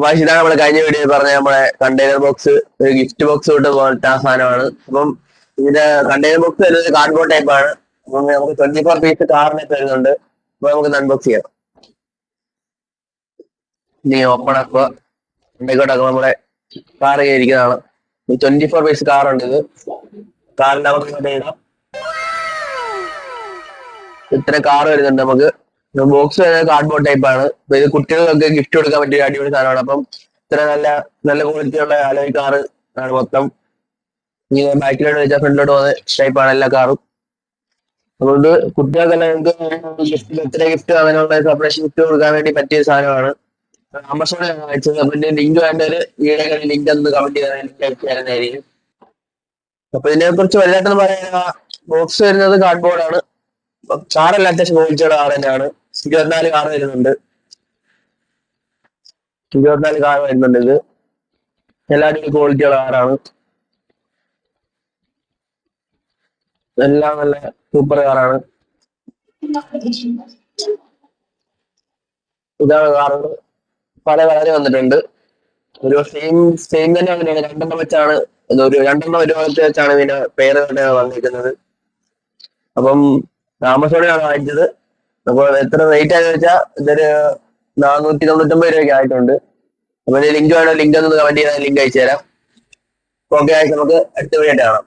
പക്ഷെ ഇതാണ് നമ്മള് കഴിഞ്ഞ വീഡിയോ പറഞ്ഞ നമ്മളെ കണ്ടെയ്നർ ബോക്സ്, ഒരു ഗിഫ്റ്റ് ബോക്സ് തൊട്ട് പോലത്തെ ആ സാധനമാണ്. അപ്പം ഇതിന്റെ കണ്ടെയ്നർ ബോക്സ് വരുന്നത് കാർഡ്ബോർഡ് ടൈപ്പ് ആണ്. അപ്പം നമുക്ക് 24 പീസ് കാറിനൊക്കെ വരുന്നുണ്ട്. അപ്പൊ നമുക്ക് അൺബോക്സ് ചെയ്യാം. നീ ഓപ്പൺ ആക്കുക. ഉണ്ടായിക്കോട്ടെ, നമ്മുടെ കാർ ഇരിക്കുന്നതാണ്. 24 പീസ് കാറുണ്ട്. ഇത് കാറിന്റെ നമുക്ക് ഇടാം. ഇത്ര കാർ വരുന്നുണ്ട് നമുക്ക്. ബോക്സ് വരുന്നത് കാർഡ്ബോർഡ് ടൈപ്പ് ആണ്. അപ്പൊ ഇത് കുട്ടികൾക്കൊക്കെ ഗിഫ്റ്റ് കൊടുക്കാൻ പറ്റിയ അടിപൊളി സാധനമാണ്. അപ്പം ഇത്ര നല്ല നല്ല ക്വാളിറ്റി ഉള്ള അലോയ് കാർ ആണ് മൊത്തം. ഈ ബാക്കിലോട്ട് വെച്ചാൽ ഫ്രണ്ടിലോട്ട് പോകുന്ന ടൈപ്പാണ് എല്ലാ കാറും. അതുകൊണ്ട് കുട്ടികൾക്കെല്ലാം നിങ്ങൾക്ക് ഗിഫ്റ്റ്, ബർത്ത്ഡേ ഗിഫ്റ്റ് അങ്ങനെയുള്ള സെപ്പറേഷൻ ഗിഫ്റ്റ് കൊടുക്കാൻ വേണ്ടി പറ്റിയ സാധനമാണ്. ആമസോണിൽ അയച്ചത്. അപ്പൊ ഇതിന്റെ ലിങ്ക് വേണ്ടവര് വീഡിയോ ലിങ്ക് ഒന്ന് കമന്റ് ചെയ്താൽ ലിങ്ക് അയച്ചു തരുന്നതായിരിക്കും. അപ്പൊ ഇതിനെ കുറിച്ച് വലുതായിട്ടൊന്നും പറയാ. ബോക്സ് വരുന്നത് കാർഡ്ബോർഡ് ആണ്. കാറെല്ലാം അത്യാവശ്യം ക്വാളിറ്റിയുള്ള കാർ തന്നെയാണ്. 24 കാർ വരുന്നുണ്ട്. 24 കാർ വരുന്നുണ്ട്. ഇത് എല്ലാവരും ക്വാളിറ്റിയുള്ള കാറാണ്. എല്ലാം നല്ല സൂപ്പർ കാറാണ്. ഇതാണ് കാറുകൾ. പല കളറ് വന്നിട്ടുണ്ട്. ഒരു സെയിം തന്നെ അങ്ങനെയാണ്. രണ്ടെണ്ണം വെച്ചാണ് രണ്ടെണ്ണം ഒരു ഭാഗത്ത് വെച്ചാണ് ഇതിന്റെ പേര് തന്നെ വന്നിരിക്കുന്നത്. അപ്പം ആമസോണിലാണ് വാങ്ങിച്ചത്. അപ്പോൾ എത്ര റേറ്റ് ആയെന്ന് വെച്ചാൽ ഇതൊരു 499 രൂപയ്ക്ക് ആയിട്ടുണ്ട്. അപ്പൊ ലിങ്ക് വേണം, ലിങ്ക് ഒന്ന് കമന്റ് ചെയ്താൽ ലിങ്ക് അയച്ചു തരാം. ഓക്കെ, നമുക്ക് അടുത്ത വീഡിയോ കാണാം.